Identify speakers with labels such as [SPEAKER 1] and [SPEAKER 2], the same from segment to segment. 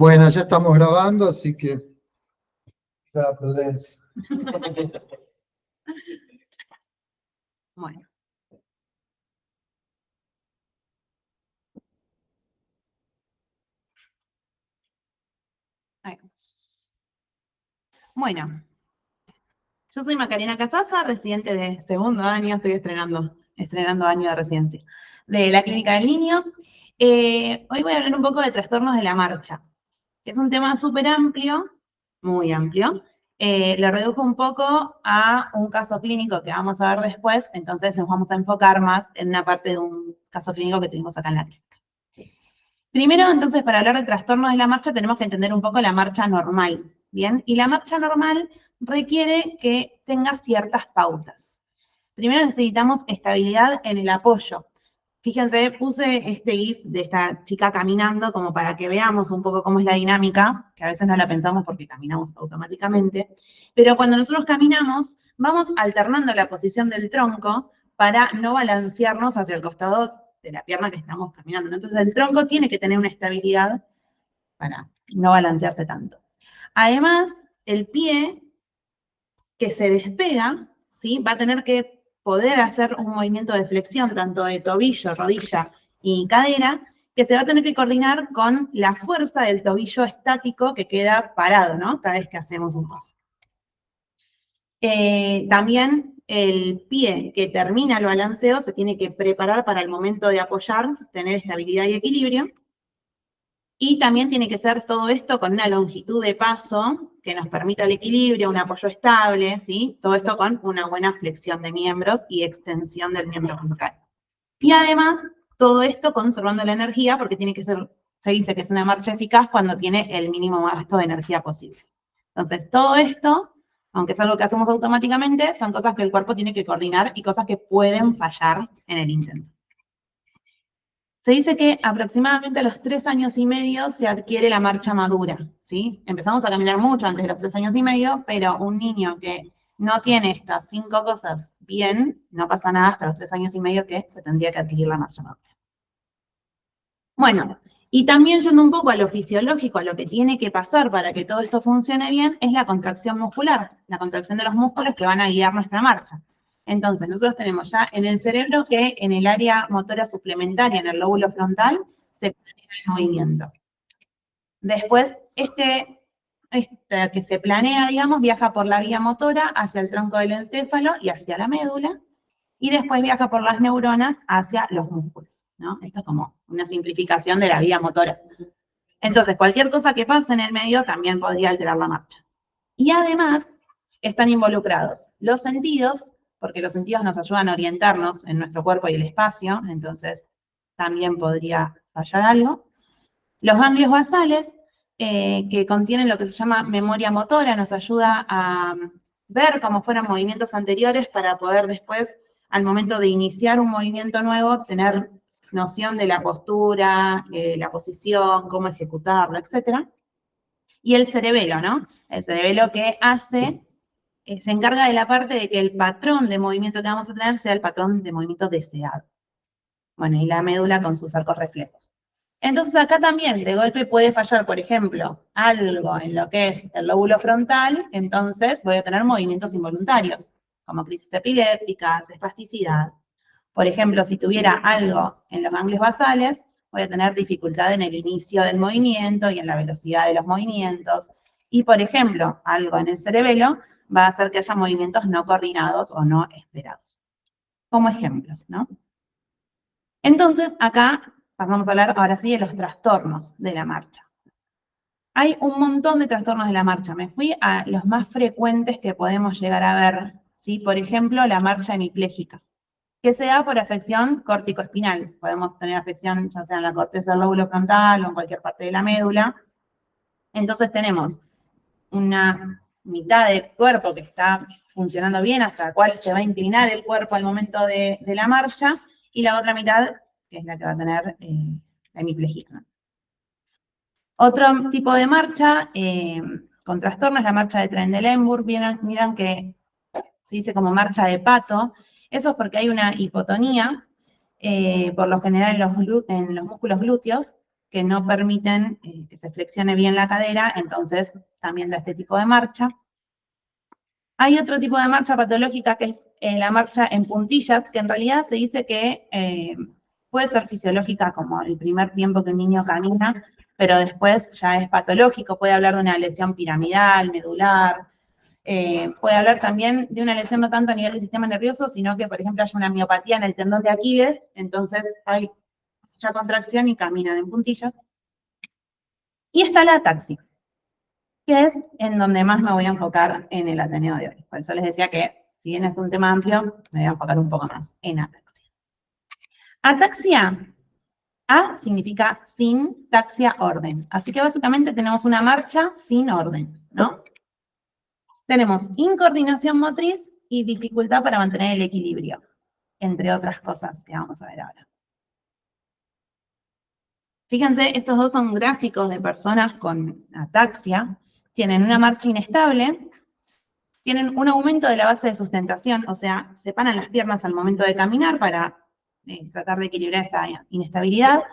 [SPEAKER 1] Bueno, ya estamos grabando, así que la prudencia.
[SPEAKER 2] Bueno. Ahí vamos. Bueno, yo soy Macarena Casasa, residente de segundo año, estoy estrenando año de residencia, de la Clínica del Niño. Hoy voy a hablar un poco de trastornos de la marcha, que es un tema súper amplio, muy amplio. Lo redujo un poco a un caso clínico que vamos a ver después, entonces nos vamos a enfocar más en una parte de un caso clínico que tuvimos acá en la clínica. Primero, entonces, para hablar de trastornos de la marcha, tenemos que entender un poco la marcha normal, ¿bien? Y la marcha normal requiere que tenga ciertas pautas. Primero necesitamos estabilidad en el apoyo. Fíjense, puse este GIF de esta chica caminando como para que veamos un poco cómo es la dinámica, que a veces no la pensamos porque caminamos automáticamente, pero cuando nosotros caminamos, vamos alternando la posición del tronco para no balancearnos hacia el costado de la pierna que estamos caminando, ¿no? Entonces el tronco tiene que tener una estabilidad para no balancearse tanto. Además, el pie que se despega, ¿sí? Va a tener que poder hacer un movimiento de flexión, tanto de tobillo, rodilla y cadera, que se va a tener que coordinar con la fuerza del tobillo estático que queda parado, ¿no? Cada vez que hacemos un paso. También el pie que termina el balanceo se tiene que preparar para el momento de apoyar, tener estabilidad y equilibrio. Y también tiene que ser todo esto con una longitud de paso que nos permita el equilibrio, un apoyo estable, ¿sí? Todo esto con una buena flexión de miembros y extensión del miembro frontal. Y además, todo esto conservando la energía, porque tiene que ser, se dice que es una marcha eficaz cuando tiene el mínimo gasto de energía posible. Entonces, todo esto, aunque es algo que hacemos automáticamente, son cosas que el cuerpo tiene que coordinar y cosas que pueden fallar en el intento. Se dice que aproximadamente a los 3 años y medio se adquiere la marcha madura, ¿sí? Empezamos a caminar mucho antes de los 3 años y medio, pero un niño que no tiene estas 5 cosas bien, no pasa nada hasta los 3 años y medio que se tendría que adquirir la marcha madura. Bueno, y también yendo un poco a lo fisiológico, a lo que tiene que pasar para que todo esto funcione bien, es la contracción muscular, la contracción de los músculos que van a guiar nuestra marcha. Entonces, nosotros tenemos ya en el cerebro que en el área motora suplementaria, en el lóbulo frontal, se planea el movimiento. Después, este que se planea, digamos, viaja por la vía motora hacia el tronco del encéfalo y hacia la médula, y después viaja por las neuronas hacia los músculos, ¿no? Esto es como una simplificación de la vía motora. Entonces, cualquier cosa que pase en el medio también podría alterar la marcha. Y además, están involucrados los sentidos, porque los sentidos nos ayudan a orientarnos en nuestro cuerpo y el espacio, entonces también podría fallar algo. Los ganglios basales, que contienen lo que se llama memoria motora, nos ayuda a ver cómo fueron movimientos anteriores para poder después, al momento de iniciar un movimiento nuevo, tener noción de la postura, la posición, cómo ejecutarlo, etc. Y el cerebelo, ¿no? El cerebelo que hace, se encarga de la parte de que el patrón de movimiento que vamos a tener sea el patrón de movimiento deseado. Bueno, y la médula con sus arcos reflejos. Entonces acá también de golpe puede fallar, por ejemplo, algo en lo que es el lóbulo frontal, entonces voy a tener movimientos involuntarios, como crisis epilépticas, espasticidad. Por ejemplo, si tuviera algo en los ganglios basales, voy a tener dificultad en el inicio del movimiento y en la velocidad de los movimientos. Y, por ejemplo, algo en el cerebelo va a hacer que haya movimientos no coordinados o no esperados. Como ejemplos, ¿no? Entonces, acá pasamos a hablar ahora sí de los trastornos de la marcha. Hay un montón de trastornos de la marcha. Me fui a los más frecuentes que podemos llegar a ver, ¿sí? Por ejemplo, la marcha hemipléjica, que se da por afección corticoespinal. Podemos tener afección ya sea en la corteza del lóbulo frontal o en cualquier parte de la médula. Entonces tenemos una mitad del cuerpo que está funcionando bien, hacia la cual se va a inclinar el cuerpo al momento de la marcha, y la otra mitad, que es la que va a tener la hemiplegia. Otro tipo de marcha con trastorno es la marcha de Trendelenburg. Miran que se dice como marcha de pato. Eso es porque hay una hipotonía, por lo general en los músculos glúteos, que no permiten que se flexione bien la cadera, entonces también da este tipo de marcha. Hay otro tipo de marcha patológica que es la marcha en puntillas, que en realidad se dice que puede ser fisiológica como el primer tiempo que un niño camina, pero después ya es patológico, puede hablar de una lesión piramidal, medular, puede hablar también de una lesión no tanto a nivel del sistema nervioso, sino que, por ejemplo, hay una miopatía en el tendón de Aquiles, entonces hay mucha contracción y caminan en puntillas. Y está la ataxia, que es en donde más me voy a enfocar en el Ateneo de hoy. Por eso les decía que, si bien es un tema amplio, me voy a enfocar un poco más en ataxia. Ataxia, A significa sin, taxia, orden. Así que básicamente tenemos una marcha sin orden, ¿no? Tenemos incoordinación motriz y dificultad para mantener el equilibrio, entre otras cosas que vamos a ver ahora. Fíjense, estos dos son gráficos de personas con ataxia. Tienen una marcha inestable, tienen un aumento de la base de sustentación, o sea, separan las piernas al momento de caminar para tratar de equilibrar esta inestabilidad,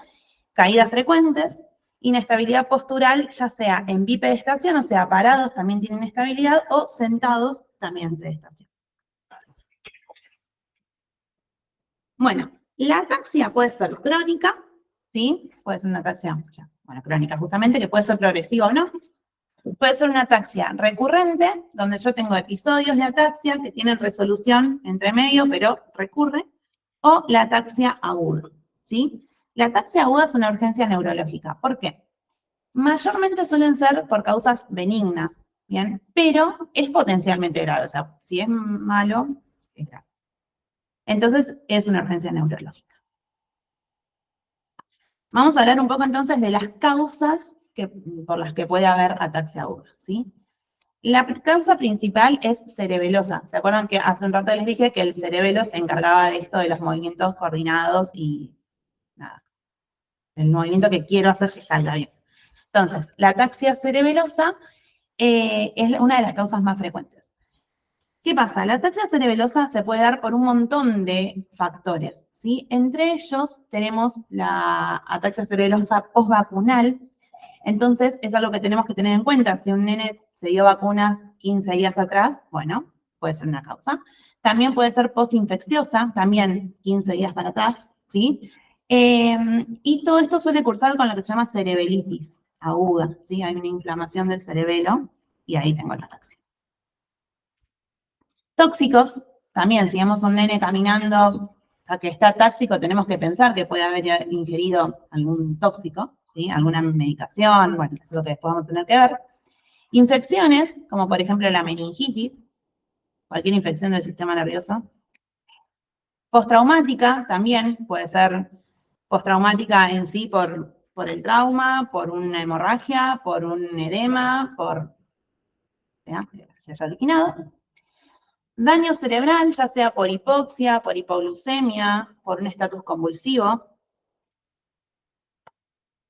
[SPEAKER 2] caídas frecuentes, inestabilidad postural, ya sea en bipedestación, o sea, parados también tienen inestabilidad, o sentados también se estacionan. Bueno, la ataxia puede ser crónica, ¿sí? Puede ser una ataxia, bueno, crónica justamente, que puede ser progresiva o no. Puede ser una ataxia recurrente, donde yo tengo episodios de ataxia que tienen resolución entre medio, pero recurre, o la ataxia aguda, ¿sí? La ataxia aguda es una urgencia neurológica. ¿Por qué? Mayormente suelen ser por causas benignas, ¿bien? Pero es potencialmente grave, o sea, si es malo, es grave. Entonces, es una urgencia neurológica. Vamos a hablar un poco entonces de las causas por las que puede haber ataxia aguda, ¿sí? La causa principal es cerebelosa. ¿Se acuerdan que hace un rato les dije que el cerebelo se encargaba de esto de los movimientos coordinados y nada, el movimiento que quiero hacer que salga bien? Entonces, la ataxia cerebelosa es una de las causas más frecuentes. ¿Qué pasa? La ataxia cerebelosa se puede dar por un montón de factores, ¿sí? Entre ellos tenemos la ataxia cerebelosa postvacunal. Entonces, es algo que tenemos que tener en cuenta. Si un nene se dio vacunas 15 días atrás, bueno, puede ser una causa. También puede ser postinfecciosa, también 15 días para atrás, ¿sí? Y todo esto suele cursar con lo que se llama cerebelitis aguda, ¿sí? Hay una inflamación del cerebelo y ahí tengo la ataxia. Tóxicos, también, si vemos un nene caminando a que está táxico, tenemos que pensar que puede haber ingerido algún tóxico, ¿sí? Alguna medicación, bueno, eso es lo que después vamos a tener que ver. Infecciones, como por ejemplo la meningitis, cualquier infección del sistema nervioso. Postraumática, también puede ser postraumática en sí por el trauma, por una hemorragia, por un edema, por que se haya originado. Daño cerebral, ya sea por hipoxia, por hipoglucemia, por un estatus convulsivo.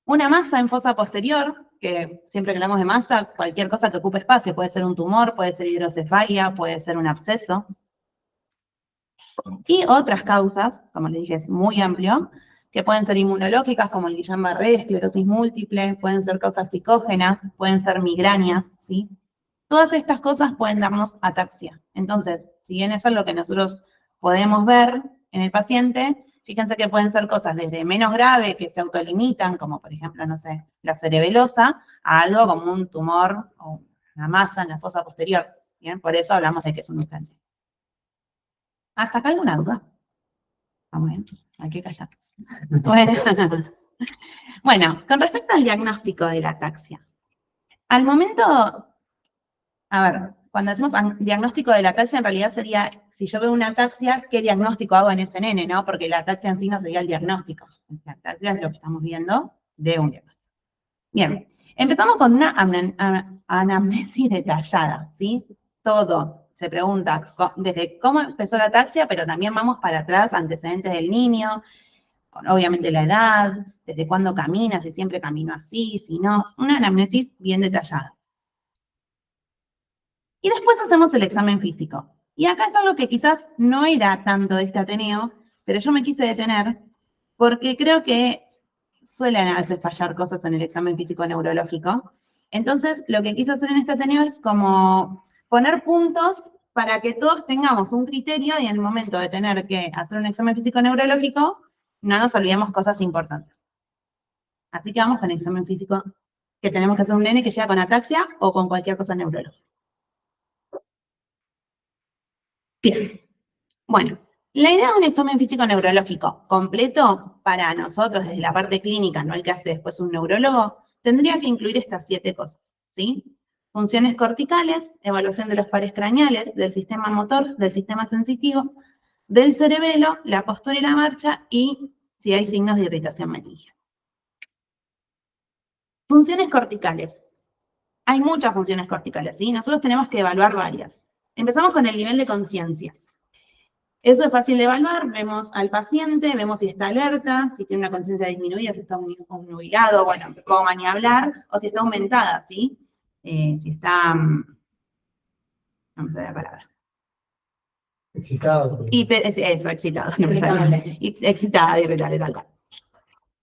[SPEAKER 2] Una masa en fosa posterior, que siempre que hablamos de masa, cualquier cosa que ocupe espacio, puede ser un tumor, puede ser hidrocefalia, puede ser un absceso. Y otras causas, como les dije, es muy amplio, que pueden ser inmunológicas, como el Guillain-Barré, esclerosis múltiple, pueden ser causas psicógenas, pueden ser migrañas, ¿sí? Todas estas cosas pueden darnos ataxia. Entonces, si bien es algo que nosotros podemos ver en el paciente, fíjense que pueden ser cosas desde menos grave, que se autolimitan, como por ejemplo, no sé, la cerebelosa, a algo como un tumor o una masa en la fosa posterior. Bien, por eso hablamos de que es una urgencia. ¿Hasta acá alguna duda? Vamos bien, hay que callarnos. Bueno, con respecto al diagnóstico de la ataxia. Al momento, a ver, cuando decimos diagnóstico de la ataxia, en realidad sería, si yo veo una ataxia, ¿qué diagnóstico hago en ese nene, no? Porque la ataxia en sí no sería el diagnóstico. La ataxia es lo que estamos viendo de un diagnóstico. Bien, empezamos con una anamnesis detallada, ¿sí? Todo. Se pregunta desde cómo empezó la ataxia, pero también vamos para atrás, antecedentes del niño, obviamente la edad, desde cuándo camina, si siempre caminó así, si no, una anamnesis bien detallada. Y después hacemos el examen físico. Y acá es algo que quizás no era tanto de este Ateneo, pero yo me quise detener porque creo que suelen a veces fallar cosas en el examen físico neurológico. Entonces, lo que quise hacer en este Ateneo es como poner puntos para que todos tengamos un criterio y en el momento de tener que hacer un examen físico neurológico, no nos olvidemos cosas importantes. Así que vamos con el examen físico que tenemos que hacer un nene que llega con ataxia o con cualquier cosa neurológica. Bien. Bueno, la idea de un examen físico neurológico completo para nosotros desde la parte clínica, no el que hace después un neurólogo, tendría que incluir estas 7 cosas, ¿sí? Funciones corticales, evaluación de los pares craneales, del sistema motor, del sistema sensitivo, del cerebelo, la postura y la marcha, y si hay signos de irritación meningia. Funciones corticales. Hay muchas funciones corticales, ¿sí? Nosotros tenemos que evaluar varias. Empezamos con el nivel de conciencia. Eso es fácil de evaluar, vemos al paciente, vemos si está alerta, si tiene una conciencia disminuida, si está obnubilado, bueno, cómo maniobrar, o si está aumentada, ¿sí? Si está, no me sale la palabra.
[SPEAKER 1] Excitado.
[SPEAKER 2] Eso, excitado, no me sale. Excitada, irritable, tal cual.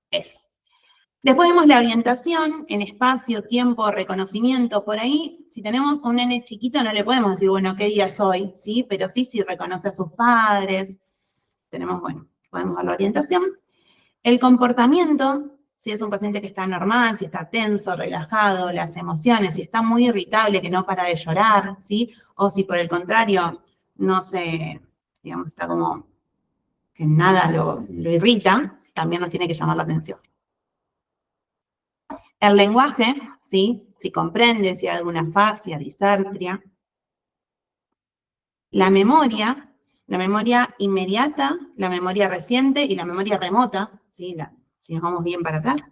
[SPEAKER 2] Eso. Después vemos la orientación en espacio, tiempo, reconocimiento. Por ahí, si tenemos un nene chiquito, no le podemos decir, bueno, ¿qué día soy? ¿Sí? Pero sí, si reconoce a sus padres. Tenemos, bueno, podemos ver la orientación. El comportamiento, si es un paciente que está normal, si está tenso, relajado, las emociones, si está muy irritable, que no para de llorar, ¿sí? O si por el contrario, no se, digamos, está como que nada lo irrita, también nos tiene que llamar la atención. El lenguaje, ¿sí? Si comprende, si hay alguna afasia, disartria. La memoria inmediata, la memoria reciente y la memoria remota, ¿sí? Si nos vamos bien para atrás.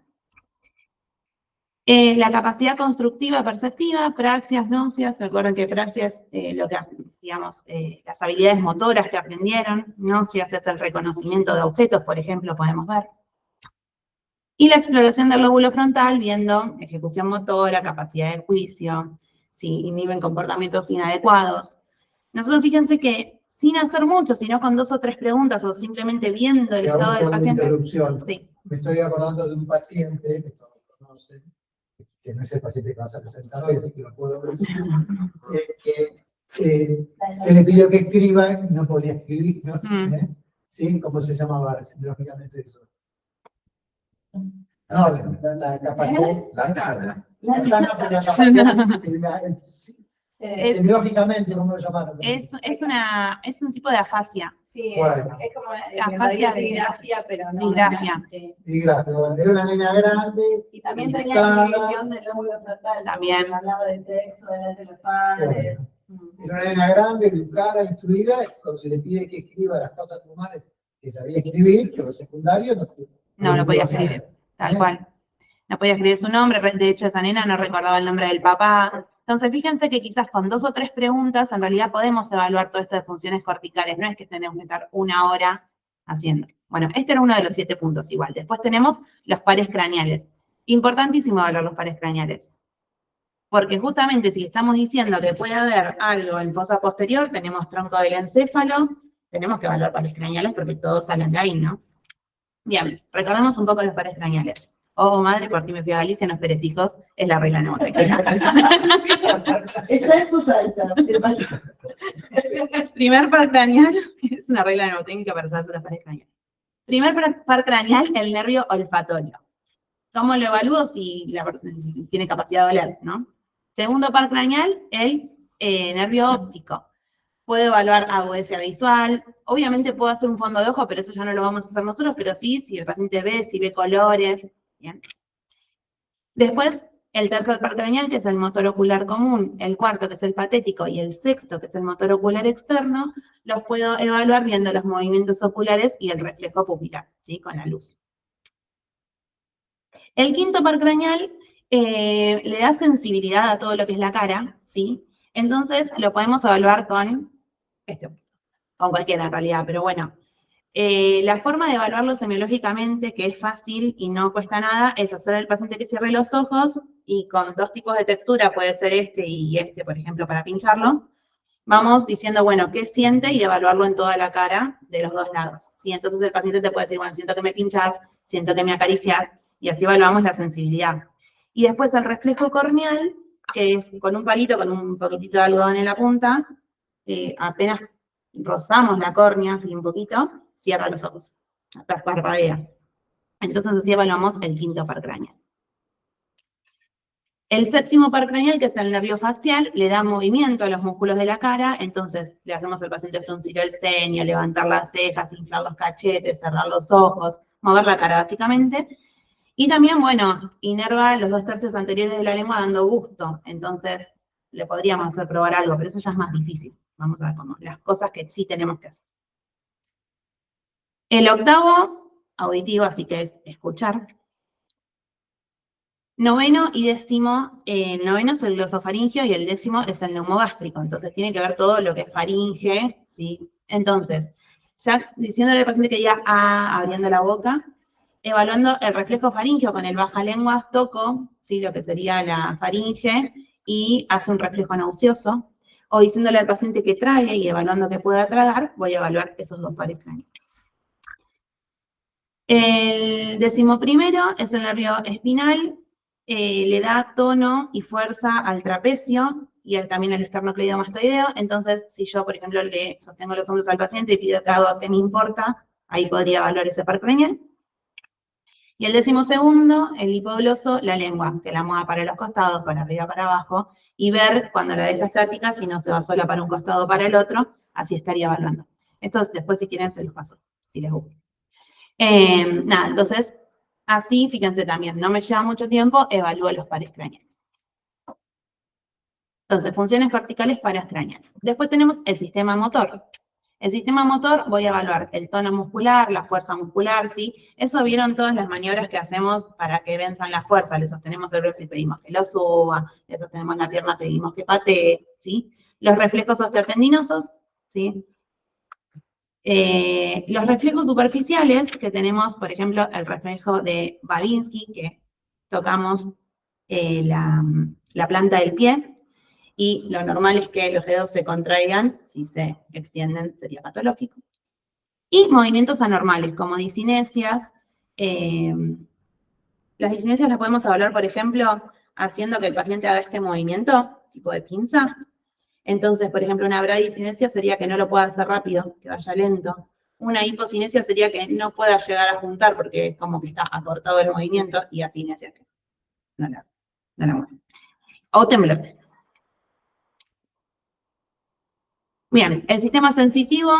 [SPEAKER 2] La capacidad constructiva perceptiva, praxias, gnosis. Recuerden que praxias es lo que, digamos, las habilidades motoras que aprendieron. Gnosis es el reconocimiento de objetos, por ejemplo, podemos ver. Y la exploración del lóbulo frontal, viendo ejecución motora, capacidad de juicio, si inhiben comportamientos inadecuados. Nosotros fíjense que sin hacer mucho, sino con 2 o 3 preguntas o simplemente viendo el estado del paciente.
[SPEAKER 1] Interrupción.
[SPEAKER 2] Sí.
[SPEAKER 1] Me estoy acordando de un paciente, que todos conocen, que no es el paciente que vas a presentar hoy, así que lo puedo decir, que se le pidió que escriba y no podía escribir, ¿no? ¿Sí? ¿Cómo se llamaba lógicamente eso? No, la capacidad, la cara. Lógicamente, ¿cómo lo llamaron?
[SPEAKER 2] Es un tipo de afasia.
[SPEAKER 3] Sí,
[SPEAKER 1] bueno.
[SPEAKER 3] es como
[SPEAKER 2] afasia
[SPEAKER 3] de digrafia, pero no.
[SPEAKER 2] Digrafia.
[SPEAKER 3] Sí.
[SPEAKER 1] Digrafia, era una niña grande.
[SPEAKER 3] Y también tenía inhibición del lóbulo frontal.
[SPEAKER 2] También.
[SPEAKER 3] Hablaba de sexo, delante de los padres.
[SPEAKER 1] Era una niña grande, educada, instruida, cuando se le pide que escriba las cosas normales que sabía escribir, pero el secundario
[SPEAKER 2] no podía escribir, tal cual. No podía escribir su nombre, de hecho esa nena no recordaba el nombre del papá. Entonces fíjense que quizás con 2 o 3 preguntas en realidad podemos evaluar todo esto de funciones corticales, no es que tenemos que estar 1 hora haciendo. Bueno, este era uno de los 7 puntos igual. Después tenemos los pares craneales. Importantísimo evaluar los pares craneales. Porque justamente si estamos diciendo que puede haber algo en fosa posterior, tenemos tronco del encéfalo, tenemos que evaluar pares craneales porque todos salen de ahí, ¿no? Bien, recordemos un poco los pares craneales. Oh, madre, por ti me fui a Galicia, no esperes hijos, es la regla neumática.
[SPEAKER 3] Esa es su salsa.
[SPEAKER 2] Primer par craneal, es una regla mnemotécnica para saberse los pares craneales. Primer par craneal, el nervio olfatorio. ¿Cómo lo evalúo? Si la persona tiene capacidad de oler, ¿no? Segundo par craneal, el nervio óptico. Puedo evaluar agudeza visual. Obviamente puedo hacer un fondo de ojo, pero eso ya no lo vamos a hacer nosotros, pero sí, si el paciente ve, si ve colores. Bien. Después, el tercer par craneal, que es el motor ocular común, el cuarto, que es el patético, y el sexto, que es el motor ocular externo, los puedo evaluar viendo los movimientos oculares y el reflejo pupilar, ¿sí? Con la luz. El quinto par craneal le da sensibilidad a todo lo que es la cara, ¿sí? Entonces, lo podemos evaluar con cualquiera en realidad, pero bueno. La forma de evaluarlo semiológicamente, que es fácil y no cuesta nada, es hacer al paciente que cierre los ojos y con 2 tipos de textura, puede ser este y este, por ejemplo, para pincharlo, vamos diciendo, bueno, qué siente y evaluarlo en toda la cara de los 2 lados. ¿Sí? Entonces el paciente te puede decir, bueno, siento que me pinchas, siento que me acaricias, Y así evaluamos la sensibilidad. Y después el reflejo corneal, que es con un palito, con un poquitito de algodón en la punta, apenas rozamos la córnea, así un poquito, cierra los ojos, parpadea. Entonces así evaluamos el quinto par craneal. El séptimo par craneal, que es el nervio facial, le da movimiento a los músculos de la cara, entonces le hacemos al paciente fruncir el ceño, levantar las cejas, inflar los cachetes, cerrar los ojos, mover la cara básicamente. Y también, bueno, inerva los 2/3 anteriores de la lengua dando gusto, entonces le podríamos hacer probar algo, pero eso ya es más difícil. Vamos a ver como las cosas que sí tenemos que hacer. El octavo, auditivo, así que es escuchar. Noveno y décimo, el noveno es el glosofaringeo y el décimo es el neumogástrico, entonces tiene que ver todo lo que es faringe, ¿sí? Entonces, ya diciéndole al paciente que diga ah, abriendo la boca, evaluando el reflejo faríngeo con el baja lengua, toco, ¿sí? Lo que sería la faringe, y hace un reflejo nauseoso, o diciéndole al paciente que trague y evaluando que pueda tragar, voy a evaluar esos dos pares craneales. El décimo primero es el nervio espinal, le da tono y fuerza al trapecio y también al esternocleidomastoideo. Entonces, si yo, por ejemplo, le sostengo los hombros al paciente y pido que haga que me importa, ahí podría evaluar ese par craneal. Y el décimo segundo, el hipogloso, la lengua, que la mueva para los costados, para arriba, para abajo, y ver cuando la deja estática, si no se va sola para un costado o para el otro, así estaría evaluando. Esto después, si quieren, se los paso, si les gusta. Nada, entonces, así, fíjense también, no me lleva mucho tiempo, evalúo los pares craneales. Entonces, funciones corticales, pares craneales. Después tenemos el sistema motor. El sistema motor voy a evaluar el tono muscular, la fuerza muscular, ¿sí? Eso vieron todas las maniobras que hacemos para que venzan la fuerza. Le sostenemos el brazo y pedimos que lo suba, le sostenemos la pierna, pedimos que patee, ¿sí? Los reflejos osteotendinosos, ¿sí? Los reflejos superficiales, que tenemos, por ejemplo, el reflejo de Babinski, que tocamos la planta del pie, y lo normal es que los dedos se contraigan, si se extienden sería patológico. Y movimientos anormales, como disinesias. Las disinesias las podemos evaluar, por ejemplo, haciendo que el paciente haga este movimiento, tipo de pinza. Entonces, por ejemplo, una bradicinesia sería que no lo pueda hacer rápido, que vaya lento. Una hipocinesia sería que no pueda llegar a juntar porque es como que está acortado el movimiento, y asinesia que no la mueve. O temblores. Bien, el sistema sensitivo,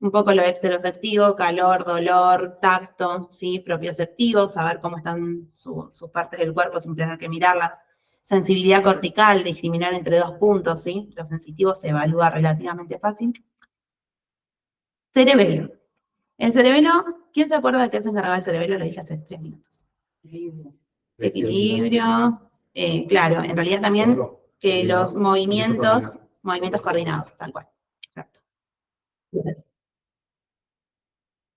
[SPEAKER 2] un poco lo exteroceptivo, calor, dolor, tacto, ¿sí? Propioceptivo, saber cómo están sus partes del cuerpo sin tener que mirarlas. Sensibilidad cortical, discriminar entre dos puntos, ¿sí? Lo sensitivo se evalúa relativamente fácil. Cerebelo. El cerebelo, ¿quién se acuerda de qué se encargaba el cerebelo? Lo dije hace 3 minutos. Equilibrio. Claro, en realidad también que los movimientos coordinados, tal cual. Exacto. Entonces,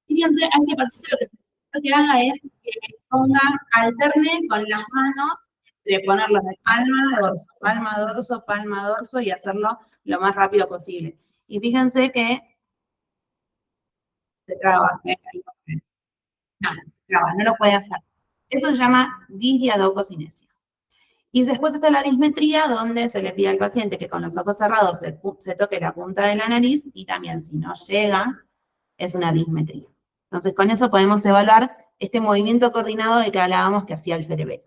[SPEAKER 2] fíjense, a este paciente lo que haga es que ponga, alterne con las manos, de ponerlos de palma, dorso, y hacerlo lo más rápido posible. Y fíjense que se traba, no lo puede hacer. Eso se llama disdiadococinesia. Y después está la dismetría, donde se le pide al paciente que con los ojos cerrados se toque la punta de la nariz, y también si no llega, es una dismetría. Entonces, con eso podemos evaluar este movimiento coordinado de que hablábamos que hacía el cerebelo.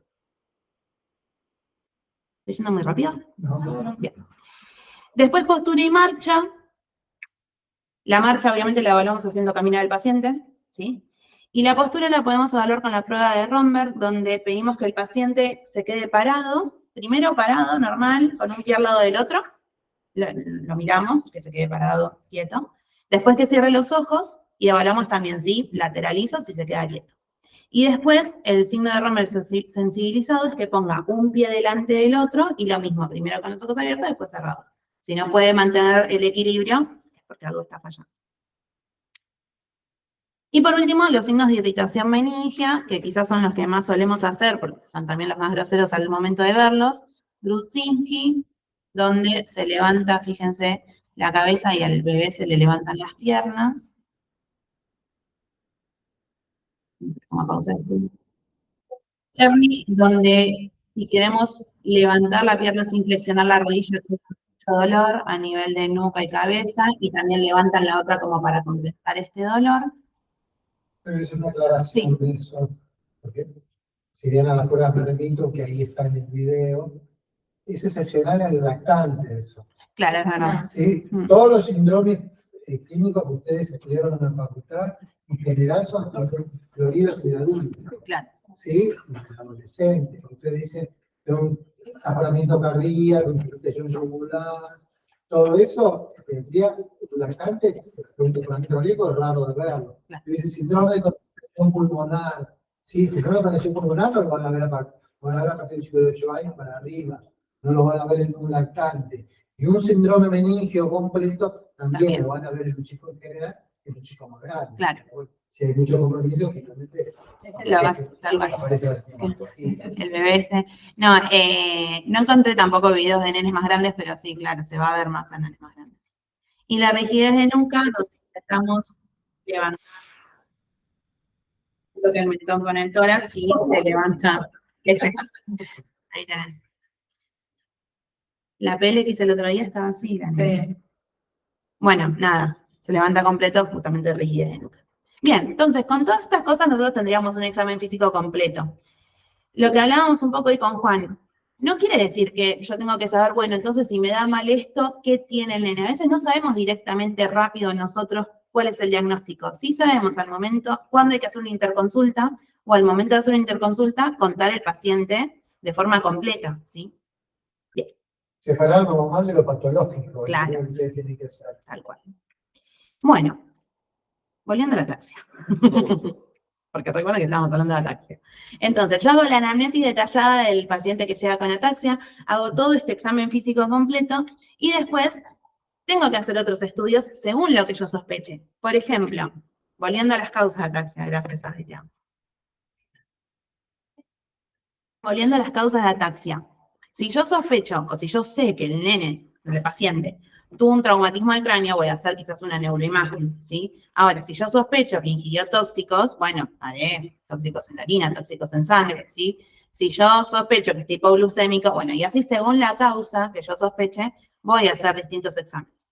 [SPEAKER 2] ¿Estoy yendo muy rápido?
[SPEAKER 1] No.
[SPEAKER 2] Bien. Después, postura y marcha. La marcha, obviamente, la evaluamos haciendo caminar al paciente, ¿sí? Y la postura la podemos evaluar con la prueba de Romberg, donde pedimos que el paciente se quede parado, primero parado, normal, con un pie al lado del otro, lo miramos, que se quede parado, quieto, después que cierre los ojos, y evaluamos también si lateraliza, si se queda quieto. Y después, el signo de Romberg sensibilizado es que ponga un pie delante del otro, y lo mismo, primero con los ojos abiertos, después cerrados. Si no puede mantener el equilibrio, es porque algo está fallando. Y por último, los signos de irritación meningia, que quizás son los que más solemos hacer, porque son también los más groseros al momento de verlos. Brudzinski, donde se levanta, fíjense, la cabeza y al bebé se le levantan las piernas. Vamos a pausar. Ernie, donde si queremos levantar la pierna sin flexionar la rodilla, causa mucho dolor a nivel de nuca y cabeza, y también levantan la otra como para compensar este dolor.
[SPEAKER 1] Pero es una aclaración de eso, porque si bien a la prueba me remito, que ahí está en el video, es excepcional en el lactante eso.
[SPEAKER 2] Claro, es verdad.
[SPEAKER 1] ¿Sí? Todos los síndromes clínicos que ustedes estudiaron en la facultad, en general son floridos en adultos.
[SPEAKER 2] Claro.
[SPEAKER 1] ¿Sí? En adolescentes. Ustedes dicen, tengo un afloramiento cardíaco, infiltración yugular, todo eso, tendría lactante, un afloramiento cardíaco es raro de verlo.
[SPEAKER 2] Claro.
[SPEAKER 1] Dice síndrome de congestión pulmonar. Sí, síndrome de congestión pulmonar lo van a ver a partir de 8 años para arriba. No lo van a ver en un lactante. Y un síndrome meningio completo también lo van a ver en un chico en general, en un chico más grande.
[SPEAKER 2] Claro.
[SPEAKER 1] Si hay mucho compromiso, finalmente aparece la sintomatología.
[SPEAKER 2] El bebé este. No, no encontré tampoco videos de nenes más grandes, pero sí, claro, se va a ver más en nenes más grandes. Y la rigidez de nuca, donde estamos levantando el mentón con el tórax y se levanta. Ahí tenés. La pele que hice el otro día estaba así. Sí. Bueno, nada, se levanta completo, justamente rigidez de nuca. Bien, entonces con todas estas cosas nosotros tendríamos un examen físico completo. Lo que hablábamos un poco hoy con Juan, no quiere decir que yo tengo que saber, bueno, entonces si me da mal esto, ¿qué tiene el nene? A veces no sabemos directamente rápido nosotros cuál es el diagnóstico. Sí sabemos al momento cuándo hay que hacer una interconsulta, o al momento de hacer una interconsulta, contar el paciente de forma completa, ¿sí? Bien.
[SPEAKER 1] Separar lo normal de lo patológico.
[SPEAKER 2] Claro.
[SPEAKER 1] Es lo que ustedes tienen que hacer.
[SPEAKER 2] Tal cual. Bueno, volviendo a la ataxia. Porque recuerda que estábamos hablando de ataxia. Entonces, yo hago la anamnesis detallada del paciente que llega con ataxia, hago todo este examen físico completo y después tengo que hacer otros estudios según lo que yo sospeche. Por ejemplo, volviendo a las causas de ataxia, gracias a Adrián. Volviendo a las causas de ataxia. Si yo sospecho o si yo sé que el nene, el paciente, tuvo un traumatismo del cráneo, voy a hacer quizás una neuroimagen, ¿sí? Ahora, si yo sospecho que ingirió tóxicos, bueno, haré tóxicos en la orina, tóxicos en sangre, ¿sí? Si yo sospecho que es tipo glucémico, bueno, y así según la causa que yo sospeche, voy a hacer distintos exámenes.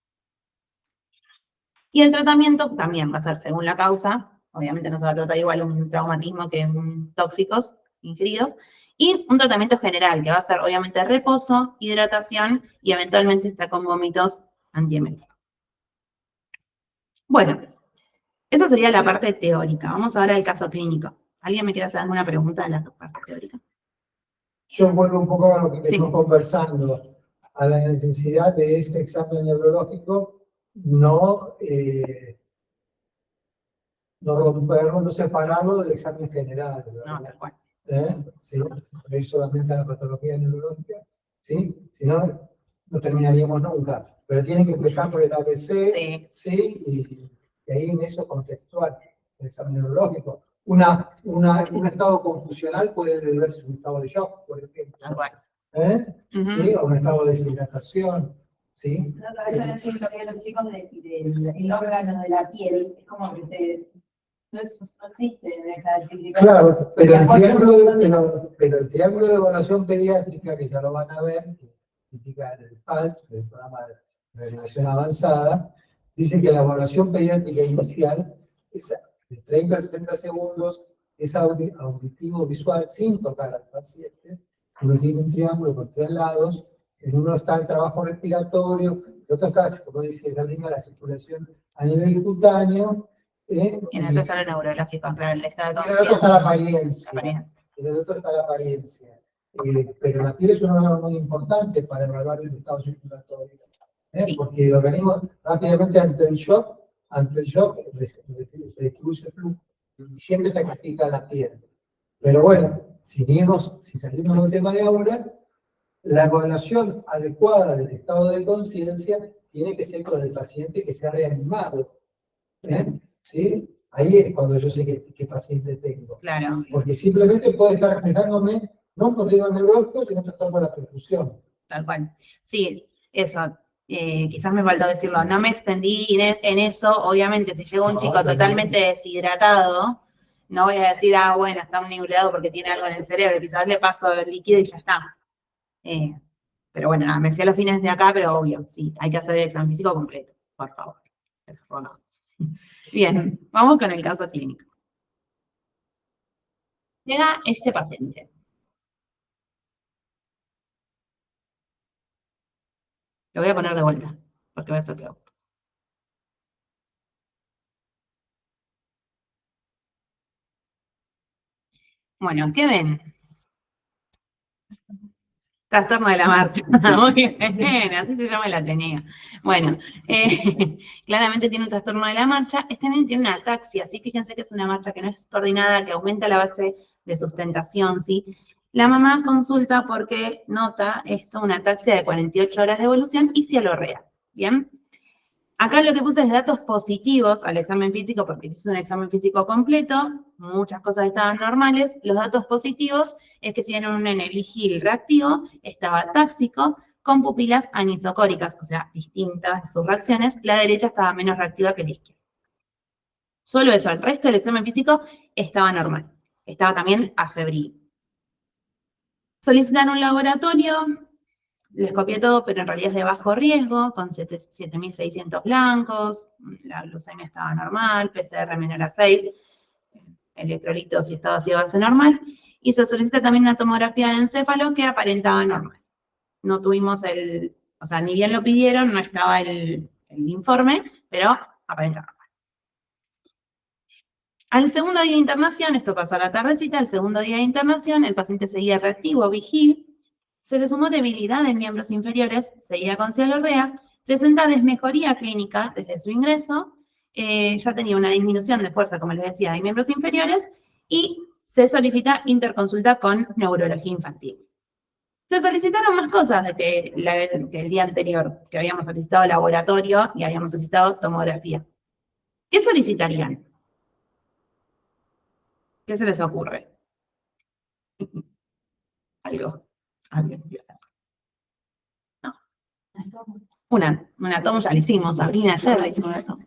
[SPEAKER 2] Y el tratamiento también va a ser según la causa, obviamente no se va a tratar igual un traumatismo que un tóxicos ingeridos, y un tratamiento general, que va a ser obviamente reposo, hidratación y eventualmente si está con vómitos, antiemético. Bueno, esa sería la parte teórica. Vamos ahora al caso clínico. ¿Alguien me quiere hacer alguna pregunta de la parte teórica?
[SPEAKER 1] Yo vuelvo un poco a lo que estamos conversando, a la necesidad de ese examen neurológico, no romperlo, no separarlo del examen general.
[SPEAKER 2] No, tal cual.
[SPEAKER 1] ¿Sí? Ir solamente a la patología neurológica, ¿sí? Si no, no terminaríamos nunca. Pero tienen que empezar por el ABC, ¿sí? Y ahí en eso contextual, el examen neurológico. Un estado confusional puede deberse a un estado de shock, por ejemplo.
[SPEAKER 2] Tal cual.
[SPEAKER 1] ¿Sí? O un estado de deshidratación, ¿sí?
[SPEAKER 3] No, yo le siento que a los chicos del órgano de la piel, es como que no existe en esa física.
[SPEAKER 1] Claro, pero el triángulo de evaluación pediátrica, que ya lo van a ver, que indica en el PALS, el programa de revelación avanzada, dice que la evaluación pediátrica inicial es de 30 a 60 segundos, es auditivo visual sin tocar al paciente. Uno tiene un triángulo con 3 lados, en uno está el trabajo respiratorio, en otro está, como dice la línea, la circulación a nivel cutáneo. Y
[SPEAKER 2] en el otro está lo neurológico, claro, el estado de
[SPEAKER 1] conciencia. En el otro está la apariencia. En el otro está la apariencia. Pero la piel es un órgano muy importante para evaluar el estado circulatorio. Sí. Porque el organismo rápidamente ante el shock redistribuye el flujo y siempre se castiga la piel. Pero bueno, si salimos del tema de ahora, la evaluación adecuada del estado de conciencia tiene que ser con el paciente que se ha reanimado. ¿Sí? Ahí es cuando yo sé qué paciente tengo.
[SPEAKER 2] Claro.
[SPEAKER 1] Porque simplemente puede estar expresándome no un problema neurológico, sino estar con la perfusión.
[SPEAKER 2] Tal cual. Sí, eso. Quizás me faltó decirlo. No me extendí en eso. Obviamente, si llega un chico totalmente deshidratado, no voy a decir, bueno, está nucleado porque tiene algo en el cerebro, quizás le paso el líquido y ya está. Pero bueno, nada, me fui a los fines de acá, pero obvio, sí, hay que hacer el examen físico completo, por favor. Te lo rogamos. Bien, vamos con el caso clínico. Llega este paciente. Lo voy a poner de vuelta, porque voy a hacer preguntas. Bueno, ¿qué ven? Trastorno de la marcha. Muy bien, así se llama el Ateneo. Bueno, claramente tiene un trastorno de la marcha. Este niño tiene una ataxia, ¿sí? Fíjense que es una marcha que no es coordinada, que aumenta la base de sustentación, ¿sí? La mamá consulta porque nota esto, una ataxia de 48 horas de evolución y cialorrea, ¿bien? Acá lo que puse es datos positivos al examen físico, porque si es un examen físico completo, muchas cosas estaban normales. Los datos positivos es que si era un nene vigil reactivo, estaba táxico, con pupilas anisocóricas, o sea, distintas sus reacciones. La derecha estaba menos reactiva que la izquierda. Solo eso, el resto del examen físico estaba normal. Estaba también afebril. Solicitan un laboratorio. Les copié todo, pero en realidad es de bajo riesgo, con 7.600 blancos, la glucemia estaba normal, PCR menor a 6, electrolitos y estado ácido base normal, y se solicita también una tomografía de encéfalo que aparentaba normal. No tuvimos o sea, ni bien lo pidieron, no estaba el informe, pero aparenta normal. Al segundo día de internación, esto pasó a la tardecita, al segundo día de internación, el paciente seguía reactivo, vigil, se le sumó debilidad en miembros inferiores, seguía con cialorrea, presenta desmejoría clínica desde su ingreso, ya tenía una disminución de fuerza, como les decía, de miembros inferiores, y se solicita interconsulta con neurología infantil. Se solicitaron más cosas que el día anterior, que habíamos solicitado laboratorio y habíamos solicitado tomografía. ¿Qué solicitarían? ¿Qué se les ocurre? Algo. No. Una tomo ya la hicimos, Sabrina, ayer la hicimos una tomo.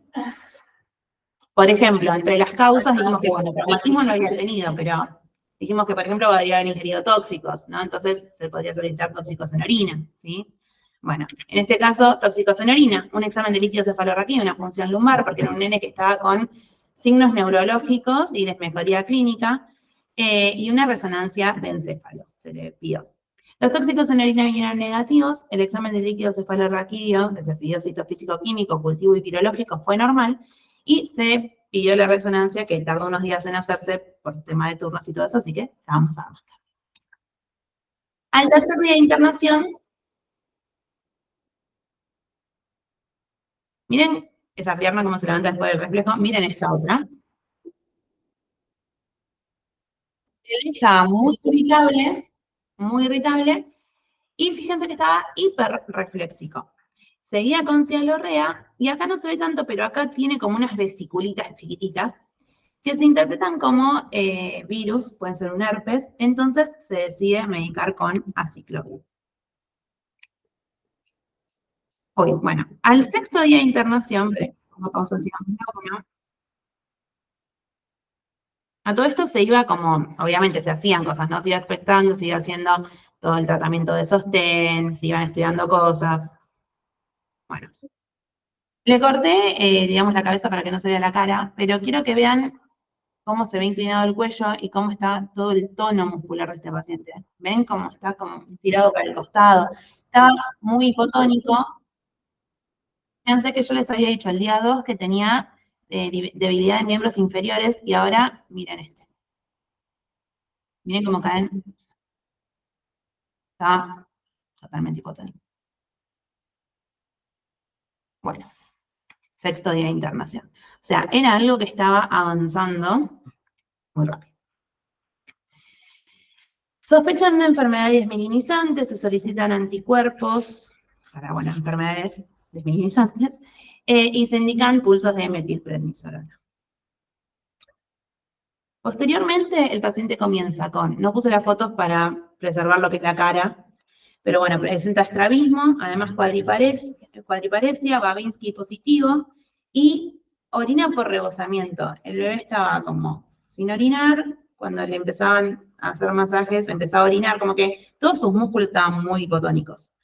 [SPEAKER 2] Por ejemplo, entre las causas dijimos que, bueno, traumatismo no había tenido, pero dijimos que, por ejemplo, podría haber ingerido tóxicos, ¿no? Entonces, se podría solicitar tóxicos en orina, ¿sí? Bueno, en este caso, tóxicos en orina, un examen de líquido cefalorraquídeo, una función lumbar, porque era un nene que estaba con signos neurológicos y desmejoría clínica, y una resonancia de encéfalo, se le pidió. Los tóxicos en orina vinieron negativos, el examen de líquido cefalorraquídeo, que se pidió citofísico-químico, cultivo y virológico, fue normal, y se pidió la resonancia, que tardó unos días en hacerse por tema de turnos y todo eso, así que la vamos a ver. Al tercer día de internación, miren esa pierna como se levanta después del reflejo, miren esa otra. Él estaba muy irritable, y fíjense que estaba hiperreflexico. Seguía con cialorrea, y acá no se ve tanto, pero acá tiene como unas vesiculitas chiquititas, que se interpretan como virus, pueden ser un herpes, entonces se decide medicar con aciclovir. Bueno, al sexto día de internación, como pausa a todo esto se iba como, obviamente se hacían cosas, ¿no? Se iba expectando, se iba haciendo todo el tratamiento de sostén, se iban estudiando cosas. Bueno, le corté, digamos, la cabeza para que no se vea la cara, pero quiero que vean cómo se ve inclinado el cuello y cómo está todo el tono muscular de este paciente. ¿Ven cómo está como tirado para el costado? Está muy hipotónico. Fíjense que yo les había dicho el día 2 que tenía debilidad en miembros inferiores, y ahora miren este. Miren cómo caen. Está totalmente hipotónico. Bueno, sexto día de internación. O sea, era algo que estaba avanzando muy rápido. Sospechan una enfermedad desmielinizante, se solicitan anticuerpos para, bueno, enfermedades desmielinizantes, y se indican pulsos de metilprednisolona. Posteriormente, el paciente comienza con, no puse las fotos para preservar lo que es la cara, pero bueno, presenta estrabismo, además cuadriparesia, Babinski positivo, y orina por rebosamiento. El bebé estaba como sin orinar. Cuando le empezaban a hacer masajes, empezaba a orinar, como que todos sus músculos estaban muy hipotónicos.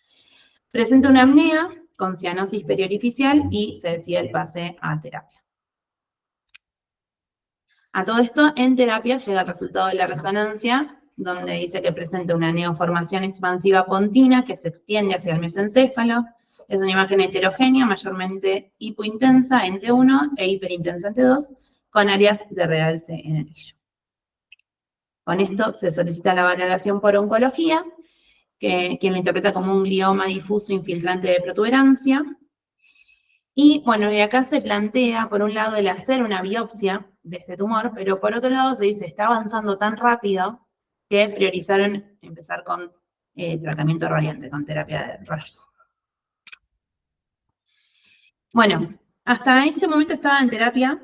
[SPEAKER 2] Presenta una apnea con cianosis periorificial y se decide el pase a terapia. A todo esto, en terapia llega el resultado de la resonancia, donde dice que presenta una neoformación expansiva pontina que se extiende hacia el mesencéfalo. Es una imagen heterogénea, mayormente hipointensa en T1 e hiperintensa en T2, con áreas de realce en anillo. Con esto se solicita la valoración por oncología, quien lo interpreta como un glioma difuso infiltrante de protuberancia. Y bueno, y acá se plantea, por un lado, el hacer una biopsia de este tumor, pero por otro lado se dice, está avanzando tan rápido que priorizaron empezar con tratamiento radiante, con terapia de rayos. Bueno, hasta este momento estaba en terapia,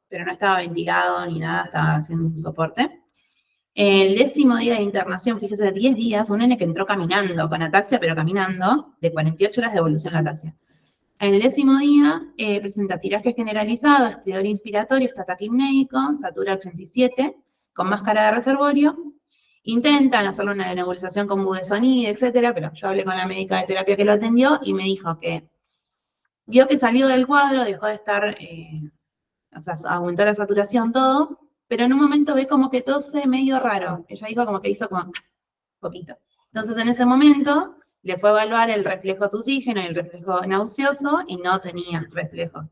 [SPEAKER 2] pero no estaba ventilado ni nada, estaba haciendo un soporte. El 10º día de internación, fíjese, 10 días, un nene que entró caminando, con ataxia, pero caminando, de 48 horas de evolución de ataxia. En el 10º día presenta tiraje generalizado, estridor inspiratorio, está taquipnéico, satura 87, con máscara de reservorio. Intentan hacerle una nebulización con budesonide, etcétera, pero yo hablé con la médica de terapia que lo atendió y me dijo que vio que salió del cuadro, dejó de estar, o sea, aumentó la saturación, todo, pero en un momento ve como que tose medio raro. Ella dijo como que hizo como poquito. Entonces en ese momento le fue a evaluar el reflejo de oxígeno y el reflejo nauseoso y no tenía reflejo.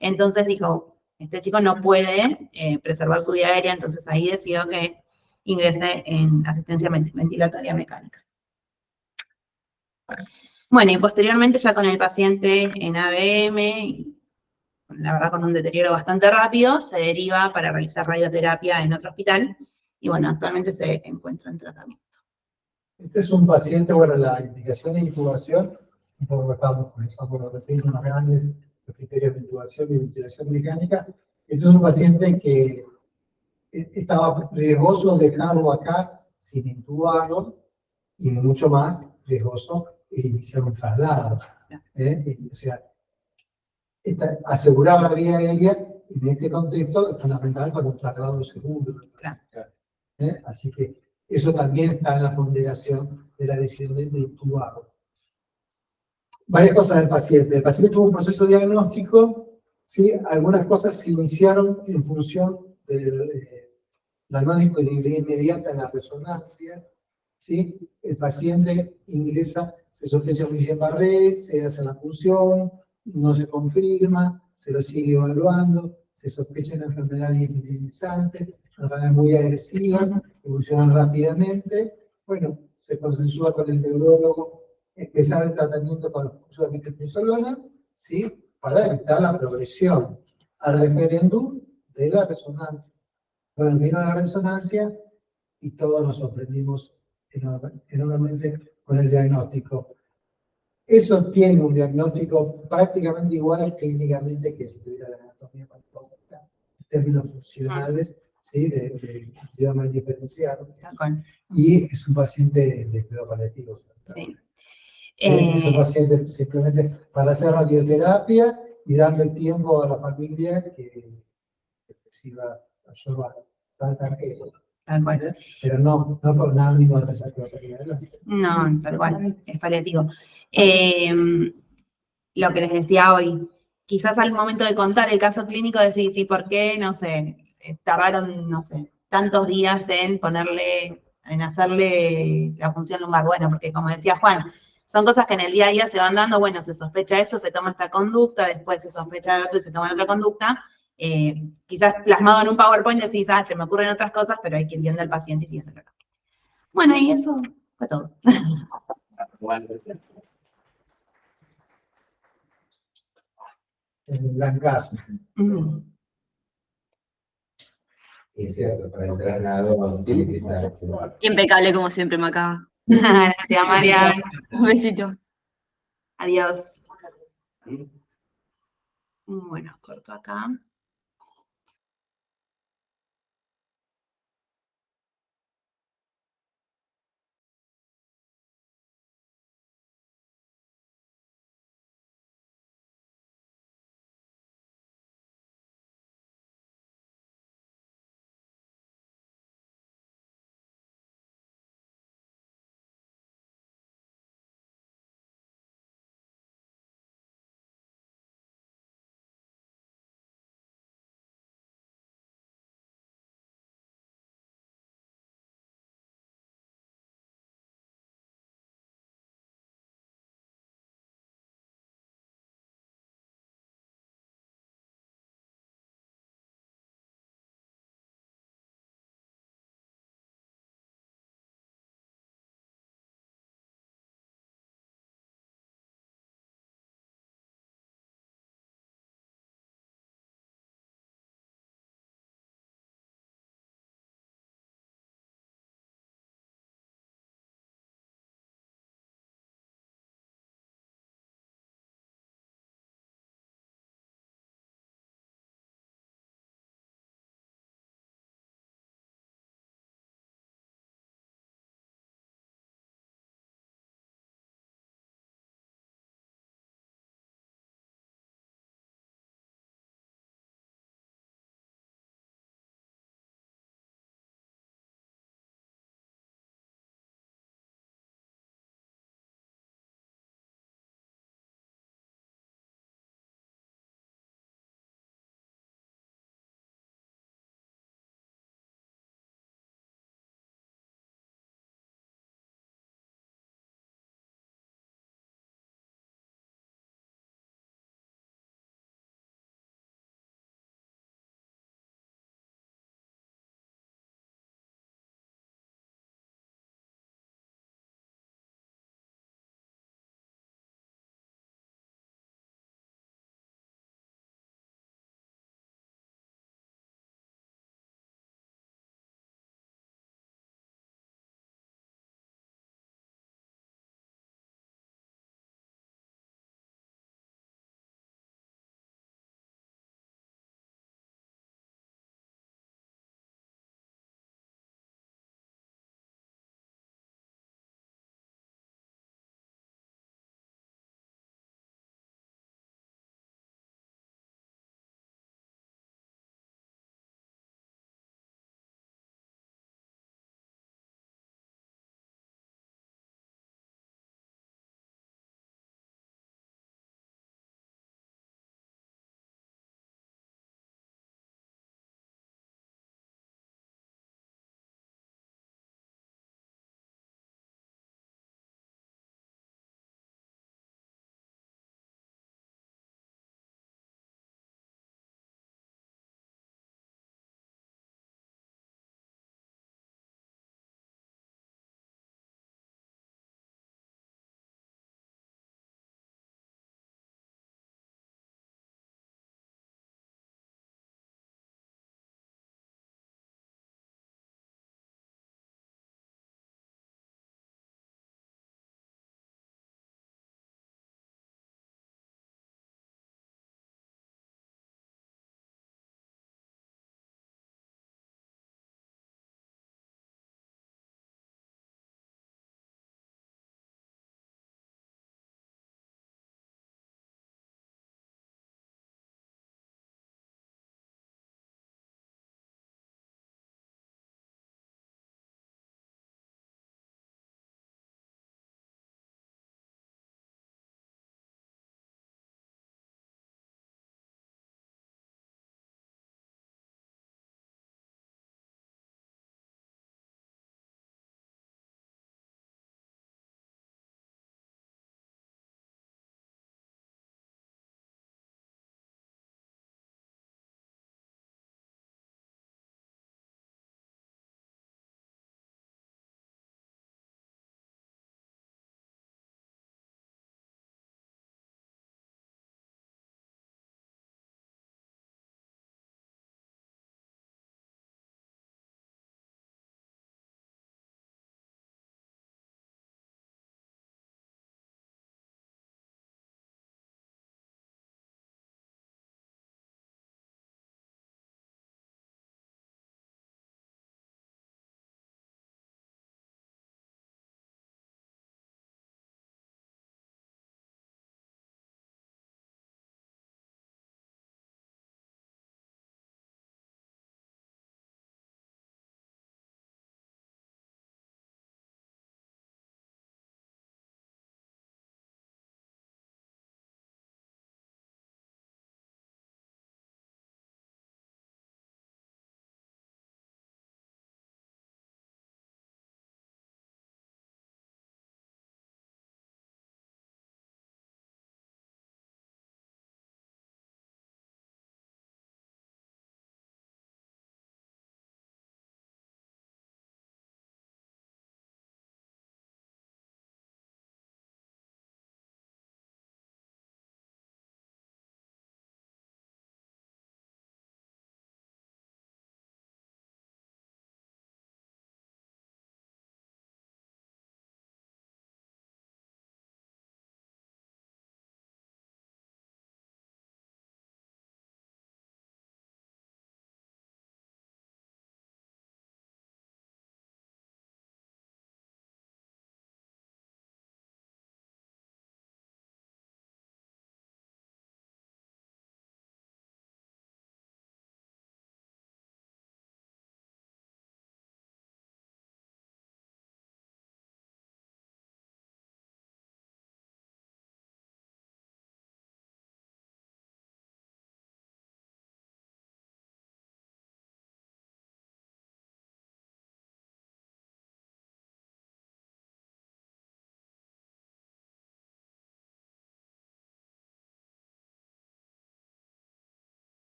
[SPEAKER 2] Entonces dijo, este chico no puede preservar su vía aérea, entonces ahí decidió que ingrese en asistencia ventilatoria mecánica. Bueno, y posteriormente ya con el paciente en ABM, la verdad con un deterioro bastante rápido, se deriva para realizar radioterapia en otro hospital, y bueno, actualmente se encuentra en tratamiento.
[SPEAKER 1] Este es un paciente, bueno, la indicación de intubación, un poco que estamos comenzando a recibir unos grandes criterios de intubación y ventilación mecánica. Este es un paciente que estaba riesgoso dejarlo acá sin intubarlo, y mucho más riesgoso iniciar un traslado. O sea, asegurar la vía aérea en este contexto es fundamental para un traslado seguro. Así que eso también está en la ponderación de la decisión de intubarlo. Varias cosas del paciente. El paciente tuvo un proceso diagnóstico, ¿sí? Algunas cosas se iniciaron en función del diagnóstico de nivel inmediata en la resonancia, ¿sí? El paciente ingresa, se sospecha un Guillain-Barré, se hace la punción, no se confirma, se lo sigue evaluando, se sospecha una enfermedad diagnosticante, enfermedades muy agresivas, evolucionan rápidamente. Bueno, se consensúa con el neurólogo empezar el tratamiento con el uso de mifepristolona, ¿sí? Para evitar la progresión al referéndum de la resonancia. Bueno, vino la resonancia y todos nos sorprendimos enormemente con el diagnóstico. Eso tiene un diagnóstico prácticamente igual clínicamente que si tuviera la anatomía patológica, en términos funcionales, ¿sí? de idioma diferenciado. Y es un paciente de cuidado paliativo.
[SPEAKER 2] Sí.
[SPEAKER 1] Es un paciente simplemente para hacer radioterapia y darle tiempo a la familia que reciba ayuda tal que.
[SPEAKER 2] Tal cual.
[SPEAKER 1] Pero no por nada mismo de pensar que va a salir adelante.
[SPEAKER 2] No, tal cual, es paliativo. Lo que les decía hoy, quizás al momento de contar el caso clínico decir, sí, ¿por qué? No sé, tardaron, no sé, tantos días en hacerle la función lumbar. Bueno, porque como decía Juan, son cosas que en el día a día se van dando, bueno, se sospecha esto, se toma esta conducta, después se sospecha de otro y se toma otra conducta. Quizás plasmado en un PowerPoint decís, se me ocurren otras cosas, pero hay que ir viendo al paciente y siguiendo la. Bueno, y eso fue todo.
[SPEAKER 1] Es un gran caso.
[SPEAKER 4] Es cierto, para entrar a nado tiene que estar.
[SPEAKER 5] Impecable como siempre, Maca.
[SPEAKER 2] Gracias, María.
[SPEAKER 5] Un besito.
[SPEAKER 2] Adiós. Bueno, corto acá.